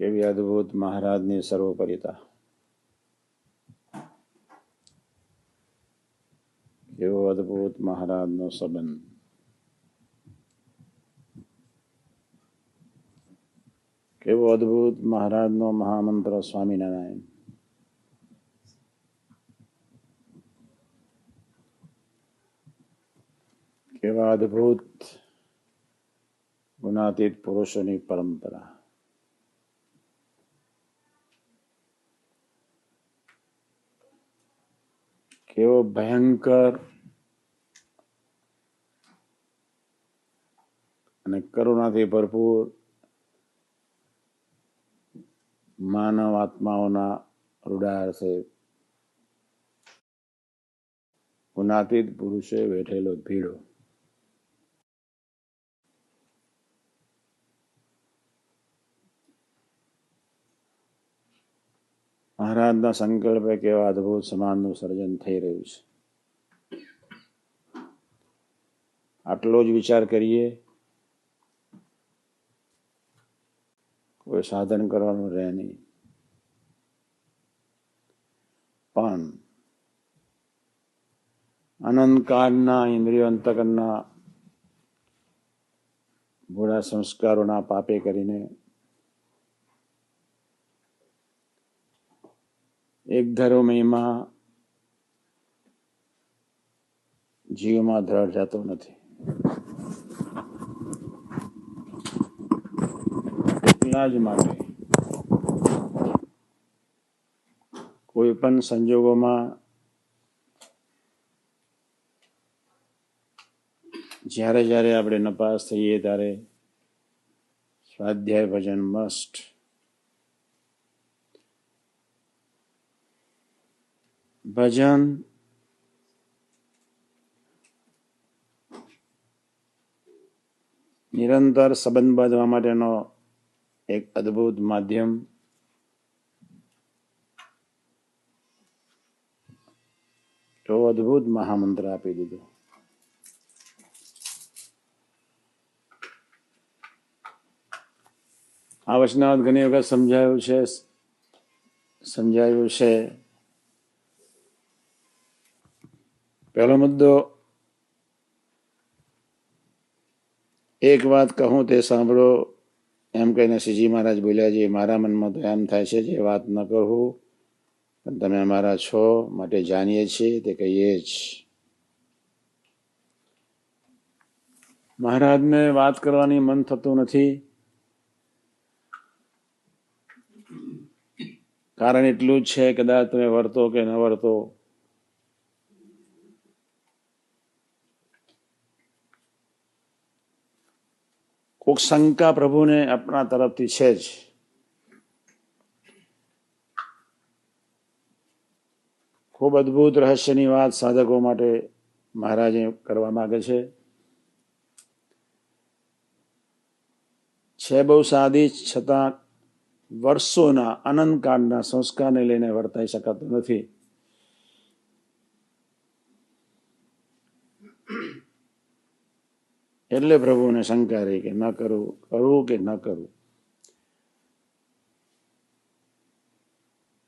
કેવી અદ્ભુત મહારાજની સર્વોપરિતા, કેવો અદ્ભુત મહારાજનો સંબંધ, કેવો અદ્ભુત મહારાજનો મહામંત્ર સ્વામિનારાયણ. કેવા અદ્ભુત ગુણાતીત પુરુષોની પરંપરા. કેવો ભયંકર અને કરુણાથી ભરપૂર માનવ આત્માઓના હૃદયાર્થે ગુણાતીત પુરુષે વેઠેલો ભીડો. મહારાજના સંકલ્પે કેવા અદ્ભુત સમાજનું સર્જન થઈ રહ્યું છે. આટલો જ વિચાર કરીએ, કોઈ સાધન કરવાનું રહે નહીં. પણ અનંતકાળના ઇન્દ્રિયો અંતકરના ભોળા સંસ્કારોના પાપે કરીને એક ધારો મહિમા જીવમાં દ્રઢ જતો નથી. એટલા જ માટે કોઈ પણ સંજોગોમાં જ્યારે જ્યારે આપણે નપાસ થઈએ ત્યારે સ્વાધ્યાય ભજન મસ્ટ. ભજન નિરંતર સંબંધ બાંધવા માટેનો એક અદ્ભુત માધ્યમ. તો અદ્ભુત મહામંત્ર આપી દીધો. આ વચનાવત ઘણી વખત સમજાયું છે. પહેલો મુદ્દો, એક વાત કહું તે સાંભળો એમ કહીને શ્રીજી મહારાજ બોલ્યા છે, મારા મનમાં તો એમ થાય છે જે વાત ન કહું, પણ તમે અમારા છો માટે જાણીએ છીએ તે કહીએ જ. મહારાજને વાત કરવાની મન થતું નથી. કારણ એટલું જ છે, કદાચ તમે વર્તો કે ન વર્તો, કોઈક શંકા પ્રભુને આપણા તરફથી છે જ. ખૂબ અદ્ભુત રહસ્યની વાત સાધકો માટે મહારાજે કરવા માંગે છે બહુ સાદી, છતાં વર્ષોના અનંતકાળના સંસ્કારને લઈને વર્તાઈ શકાતું નથી. એટલે પ્રભુને શંકા રહી કે ન કરવું, કરવું કે ન કરવું.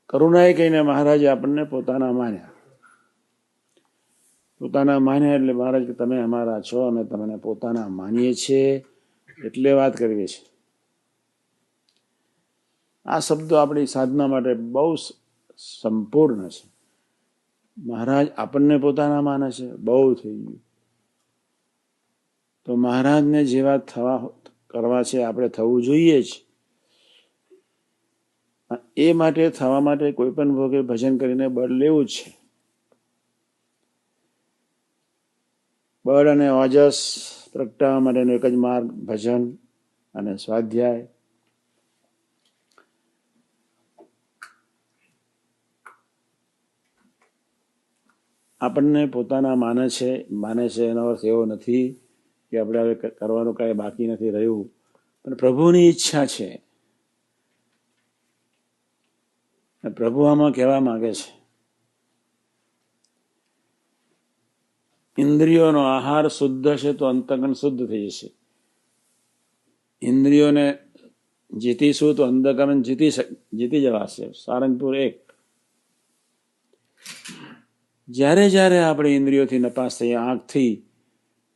કરુણાએ કહીને મહારાજે આપણને પોતાના માન્યા. પોતાના માન્યા એટલે મહારાજ કે તમે અમારા છો, અમે તમને પોતાના માનીએ છીએ, એટલે વાત કરવી છે. આ શબ્દો આપણી સાધના માટે બહુ સંપૂર્ણ છે. મહારાજ આપણને પોતાના માને છે, બહુ થઈ ગયું. તો મહારાજને જેવા કરવા છે આપણે થવું જોઈએ જ. એ માટે થવા માટે કોઈ પણ ભોગે ભજન કરીને બળ લેવું જ છે. બળ અને ઓજસ પ્રગટાવવા માટેનો એક જ માર્ગ ભજન અને સ્વાધ્યાય. આપણને પોતાના માને છે એનો અર્થ એવો નથી કે આપણે હવે કરવાનું કાંઈ બાકી નથી રહ્યું, પણ પ્રભુની ઈચ્છા છે. પ્રભુ આમાં કહેવા માંગે છે, ઇન્દ્રિયોનો આહાર શુદ્ધ છે તો અંતકરણ શુદ્ધ થઈ જશે. ઇન્દ્રિયોને જીતીશું તો અંધકરણ જીતી જવાશે. સારંગપુર 1. જ્યારે જ્યારે આપણે ઇન્દ્રિયોથી નપાસ થઈએ, આંખથી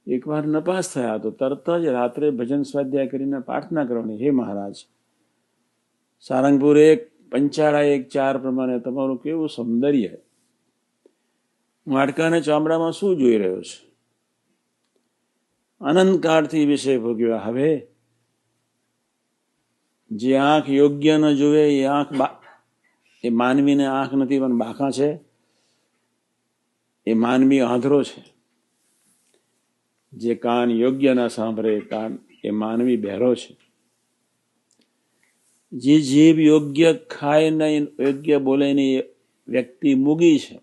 એકવાર નપાસ થયા તો તરત જ રાત્રે ભજન સ્વાધ્યાય કરીને પ્રાર્થના કરવાની, હે મહારાજ, સારંગપુર 1, પંચાળા 1, 4 પ્રમાણે તમારું કેવું સૌંદર્ય, હું હાડકાને ચામડામાં શું જોઈ રહ્યો છું? અનંતકાળથી વિષય ભોગવ્યા. હવે જે આંખ યોગ્ય ન જોવે એ આંખ, એ માનવીને આંખ નથી પણ બાકા છે. એ માનવી આંધળો છે. જે કાન યોગ્ય ના સાંભળે કાન, એ માનવી બહેરો છે. જે જીભ યોગ્ય ખાય નહીં, યોગ્ય બોલે નહીં, એ વ્યક્તિ મૂગી છે.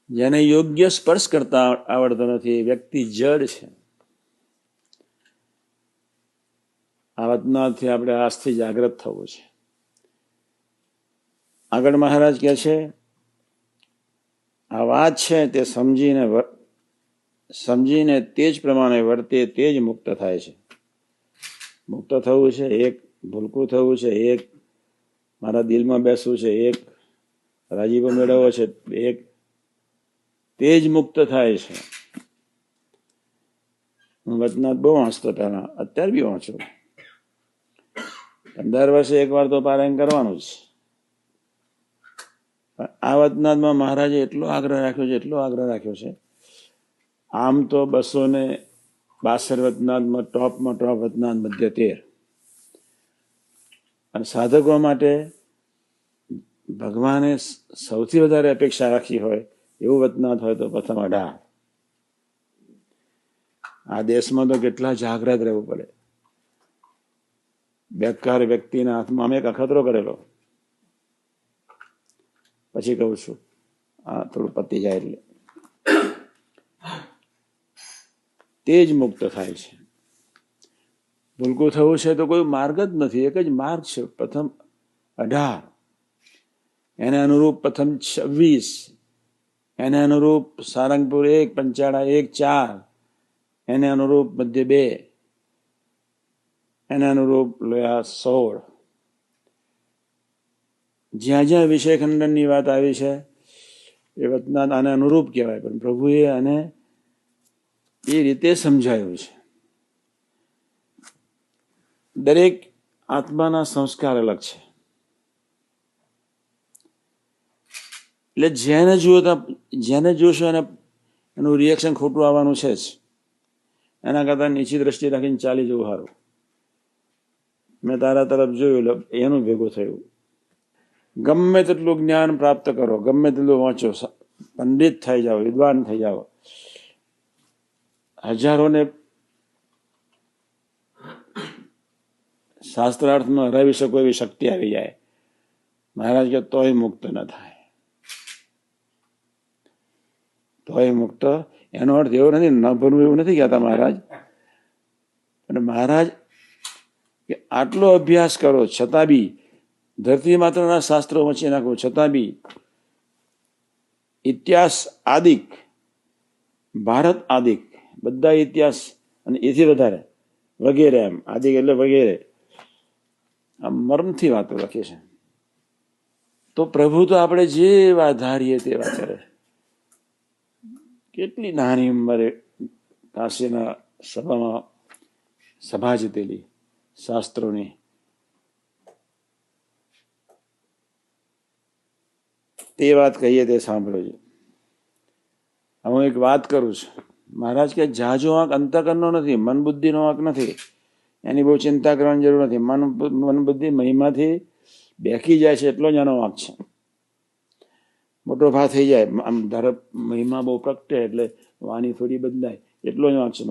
જેને યોગ્ય સ્પર્શ કરતા આવડતો નથી એ વ્યક્તિ જડ છે. આ વાતનાથી આપણે આજથી જાગૃત થવું છે. આગળ મહારાજ કહે છે, આ વાત છે તે સમજીને તે જ પ્રમાણે વર્તે તે જ મુક્ત થાય છે. મુક્ત થવું છે 1, ભૂલકું થવું છે 1, મારા દિલમાં બેસવું છે 1, રાજીપો મેળવવો છે 1, તે જ મુક્ત થાય છે. હું વચનાથ બહુ વાંચતો પહેલા, અત્યારે બી વાંચું. 15 વર્ષે એકવાર તો પારાયણ કરવાનું જ. આ વચનાથમાં મહારાજે એટલો આગ્રહ રાખ્યો છે. આમ તો 262 વચનાથમાં ટોપમાં ટોપ વચનાથ મધ્ય 13. અને સાધકો માટે ભગવાને સૌથી વધારે અપેક્ષા રાખી હોય એવું વચનાથ હોય તો પ્રથમ 18. આ દેશમાં તો કેટલા જાગ્રત રહેવું પડે. બેકાર વ્યક્તિના હાથમાં અમે એક અખતરો કરેલો, પછી કહું છું, આ થોડું પતી જાય એટલે. તે જ મુક્ત થાય છે. ભૂલકું થવું છે તો કોઈ માર્ગ જ નથી, એક જ માર્ગ છે. પ્રથમ 18, એને અનુરૂપ પ્રથમ 26, એને અનુરૂપ સારંગપુર 1, પંચાળા 1, 4, એને અનુરૂપ મધ્ય 2, એને અનુરૂપ લોયા 16. જ્યાં જ્યાં વિષય ખંડનની વાત આવી છે એ વચનાથ આને અનુરૂપ કહેવાય, પણ પ્રભુએ આને એ રીતે સમજાયું છે. દરેક આત્માના સંસ્કાર અલગ છે. એટલે જેને જોશો એનું રિએક્શન ખોટું આવવાનું છે જ. એના કરતા નીચી દ્રષ્ટિ રાખીને ચાલી જવું સારું. મેં તારા તરફ જોયું, એનું ભેગું થયું. ગમે તેટલું જ્ઞાન પ્રાપ્ત કરો, ગમે તેટલું વાંચો, પંડિત થઈ જાઓ, વિદ્વાન થઈ જાઓ, હજારોને શાસ્ત્રાર્થમાં હરાવી શકો એવી શક્તિ આવી જાય, મહારાજ કે તોય મુક્ત ન થાય. તોય મુક્ત એનો અર્થ એવો નથી ન ભરવું એવું નથી કહેતા મહારાજ. અને મહારાજ કે આટલો અભ્યાસ કરો છતાં બી, ધરતી માત્રના શાસ્ત્રો વચ્ચે નાખો છતાં બી, ઇતિહાસ આદિક, ભારત આદિક, બધા ઇતિહાસ અને એથી વધારે વગેરે, એમ આદિક એટલે વગેરે, આ મર્મથી વાતો લખી છે. તો પ્રભુ તો આપણે જે વાત ધારીએ તે વાત કરે. કેટલી નાની ઉંમરે કાશીના સભામાં સભા જીતેલી શાસ્ત્રોની. તે વાત કહીએ તે સાંભળો છો. હું એક વાત કરું છું. મહારાજ કે જાજો વાંક અંતઃકરણનો નથી, મન બુદ્ધિનો વાંક નથી. એની બહુ ચિંતા કરવાની જરૂર નથી. મન બુદ્ધિ મહિમાથી બેકી જાય છે એટલો જ એનો વાંક છે. મોટો ભાવ થઈ જાય, આમ ધારો મહિમા બહુ પ્રગટે એટલે વાણી થોડી બદલાય, એટલો જ વાંક છે.